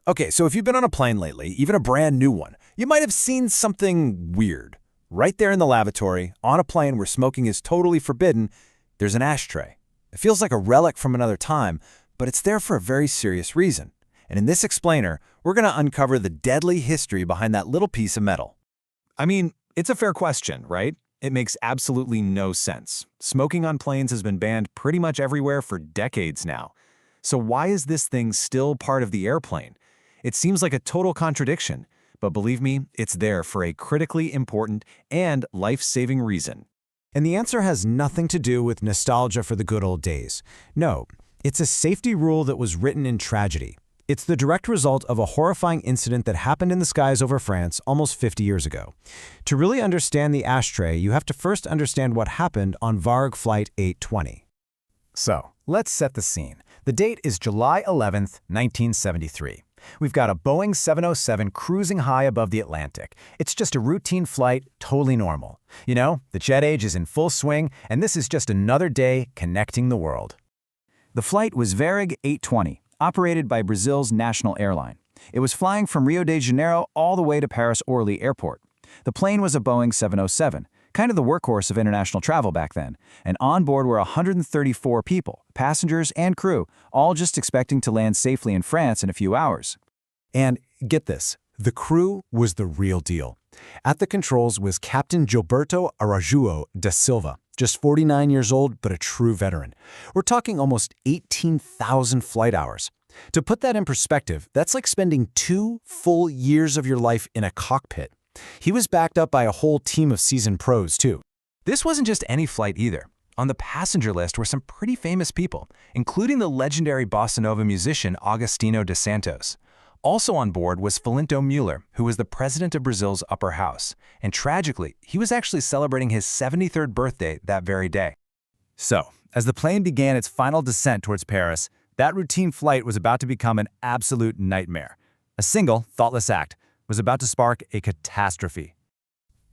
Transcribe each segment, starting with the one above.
Okay, so if you've been on a plane lately, even a brand new one, you might have seen something weird. Right there in the lavatory, on a plane where smoking is totally forbidden, there's an ashtray. It feels like a relic from another time, but it's there for a very serious reason. And in this explainer, we're going to uncover the deadly history behind that little piece of metal. I mean, it's a fair question, right? It makes absolutely no sense. Smoking on planes has been banned pretty much everywhere for decades now. So why is this thing still part of the airplane? It seems like a total contradiction, but believe me, it's there for a critically important and life-saving reason. And the answer has nothing to do with nostalgia for the good old days. No, it's a safety rule that was written in tragedy. It's the direct result of a horrifying incident that happened in the skies over France almost 50 years ago. To really understand the ashtray, you have to first understand what happened on Varig Flight 820. So, let's set the scene. The date is July 11th, 1973. We've got a Boeing 707 cruising high above the Atlantic. It's just a routine flight, totally normal. You know, the jet age is in full swing, and this is just another day connecting the world. The flight was Varig 820, operated by Brazil's national airline. It was flying from Rio de Janeiro all the way to Paris-Orly Airport. The plane was a Boeing 707, kind of the workhorse of international travel back then, and on board were 134 people, passengers and crew, all just expecting to land safely in France in a few hours. And get this, the crew was the real deal. At the controls was Captain Gilberto Araújo da Silva, just 49 years old, but a true veteran. We're talking almost 18,000 flight hours. To put that in perspective, that's like spending 2 full years of your life in a cockpit. He was backed up by a whole team of seasoned pros, too. This wasn't just any flight either. On the passenger list were some pretty famous people, including the legendary bossa nova musician Agostinho dos Santos. Also on board was Filinto Müller, who was the president of Brazil's upper house. And tragically, he was actually celebrating his 73rd birthday that very day. So, as the plane began its final descent towards Paris, that routine flight was about to become an absolute nightmare. A single, thoughtless act was about to spark a catastrophe.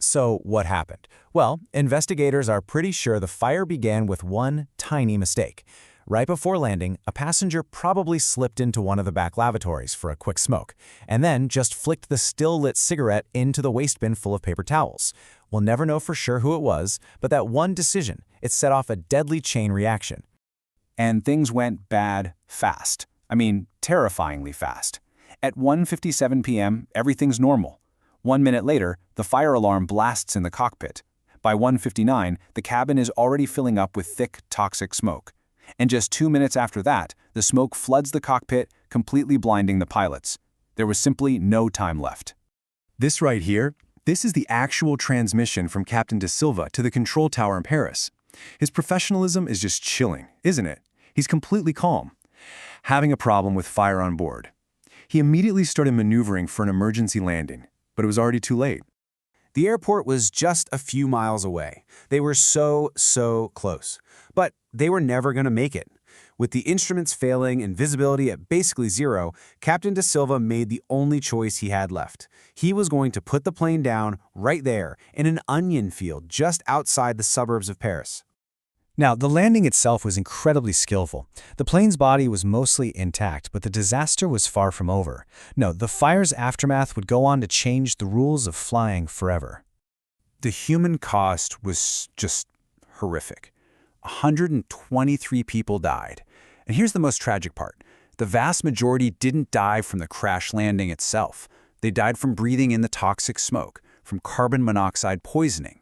So what happened? Well, investigators are pretty sure the fire began with one tiny mistake. Right before landing, a passenger probably slipped into one of the back lavatories for a quick smoke, and then just flicked the still-lit cigarette into the waste bin full of paper towels. We'll never know for sure who it was, but that one decision, it set off a deadly chain reaction. And things went bad fast. I mean, terrifyingly fast. At 1:57 p.m., everything's normal. 1 minute later, the fire alarm blasts in the cockpit. By 1:59, the cabin is already filling up with thick, toxic smoke. And just 2 minutes after that, the smoke floods the cockpit, completely blinding the pilots. There was simply no time left. This right here, this is the actual transmission from Captain Da Silva to the control tower in Paris. His professionalism is just chilling, isn't it? He's completely calm. Having a problem with fire on board. He immediately started maneuvering for an emergency landing, but it was already too late. The airport was just a few miles away. They were so close. But they were never going to make it. With the instruments failing and visibility at basically zero, Captain Da Silva made the only choice he had left. He was going to put the plane down right there in an onion field just outside the suburbs of Paris. Now, the landing itself was incredibly skillful. The plane's body was mostly intact, but the disaster was far from over. No, the fire's aftermath would go on to change the rules of flying forever. The human cost was just horrific. 123 people died. And here's the most tragic part. The vast majority didn't die from the crash landing itself. They died from breathing in the toxic smoke, from carbon monoxide poisoning.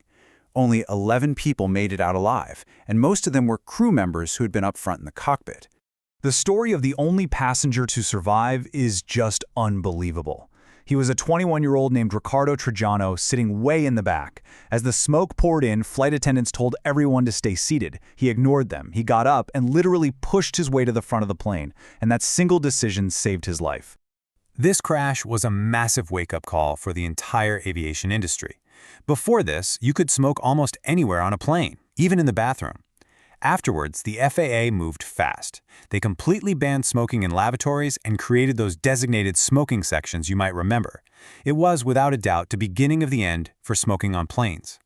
Only 11 people made it out alive, and most of them were crew members who had been up front in the cockpit. The story of the only passenger to survive is just unbelievable. He was a 21-year-old named Ricardo Trajano sitting way in the back. As the smoke poured in, flight attendants told everyone to stay seated. He ignored them. He got up and literally pushed his way to the front of the plane, and that single decision saved his life. This crash was a massive wake-up call for the entire aviation industry. Before this, you could smoke almost anywhere on a plane, even in the bathroom. Afterwards, the FAA moved fast. They completely banned smoking in lavatories and created those designated smoking sections you might remember. It was, without a doubt, the beginning of the end for smoking on planes.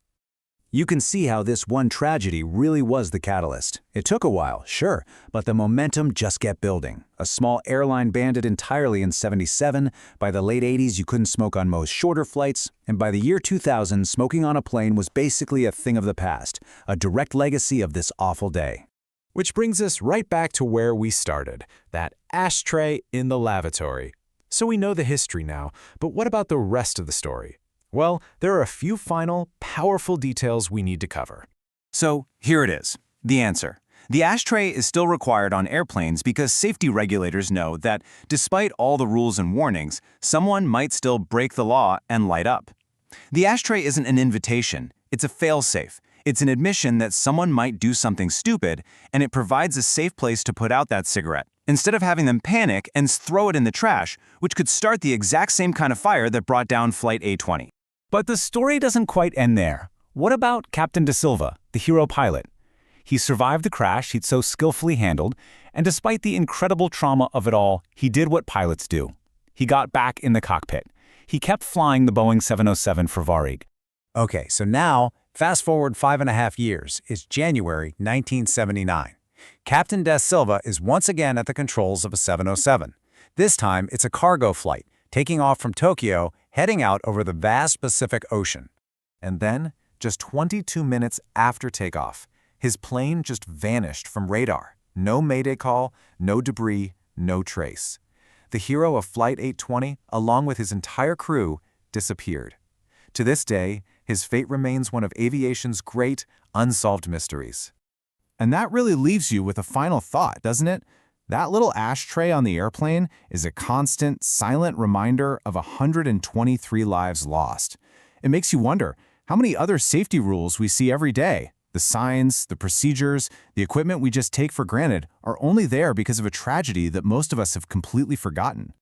You can see how this one tragedy really was the catalyst. It took a while, sure, but the momentum just kept building. A small airline banned it entirely in '77. By the late '80s, you couldn't smoke on most shorter flights. And by the year 2000, smoking on a plane was basically a thing of the past, a direct legacy of this awful day. Which brings us right back to where we started, that ashtray in the lavatory. So we know the history now, but what about the rest of the story? Well, there are a few final, powerful details we need to cover. So here it is, the answer. The ashtray is still required on airplanes because safety regulators know that despite all the rules and warnings, someone might still break the law and light up. The ashtray isn't an invitation, it's a fail-safe. It's an admission that someone might do something stupid, and it provides a safe place to put out that cigarette, instead of having them panic and throw it in the trash, which could start the exact same kind of fire that brought down Flight A20. But the story doesn't quite end there. What about Captain De Silva, the hero pilot? He survived the crash he'd so skillfully handled, and despite the incredible trauma of it all, he did what pilots do. He got back in the cockpit. He kept flying the Boeing 707 for Varig. Okay, so now, fast forward 5.5 years, it's January 1979. Captain De Silva is once again at the controls of a 707. This time, it's a cargo flight, taking off from Tokyo, heading out over the vast Pacific Ocean. And then, just 22 minutes after takeoff, his plane just vanished from radar. No mayday call, no debris, no trace. The hero of Flight 820, along with his entire crew, disappeared. To this day, his fate remains one of aviation's great, unsolved mysteries. And that really leaves you with a final thought, doesn't it? That little ashtray on the airplane is a constant, silent reminder of 123 lives lost. It makes you wonder how many other safety rules we see every day. The signs, the procedures, the equipment we just take for granted are only there because of a tragedy that most of us have completely forgotten.